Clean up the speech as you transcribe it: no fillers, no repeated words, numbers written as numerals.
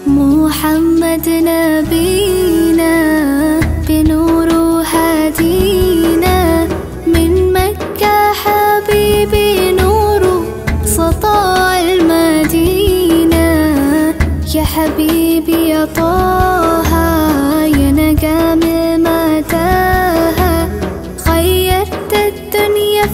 محمد نبينا بنور هدينا، من مكة حبيبي نور سطاع المدينة. يا حبيبي يا طه يا نجم متاهة، غيرت الدنيا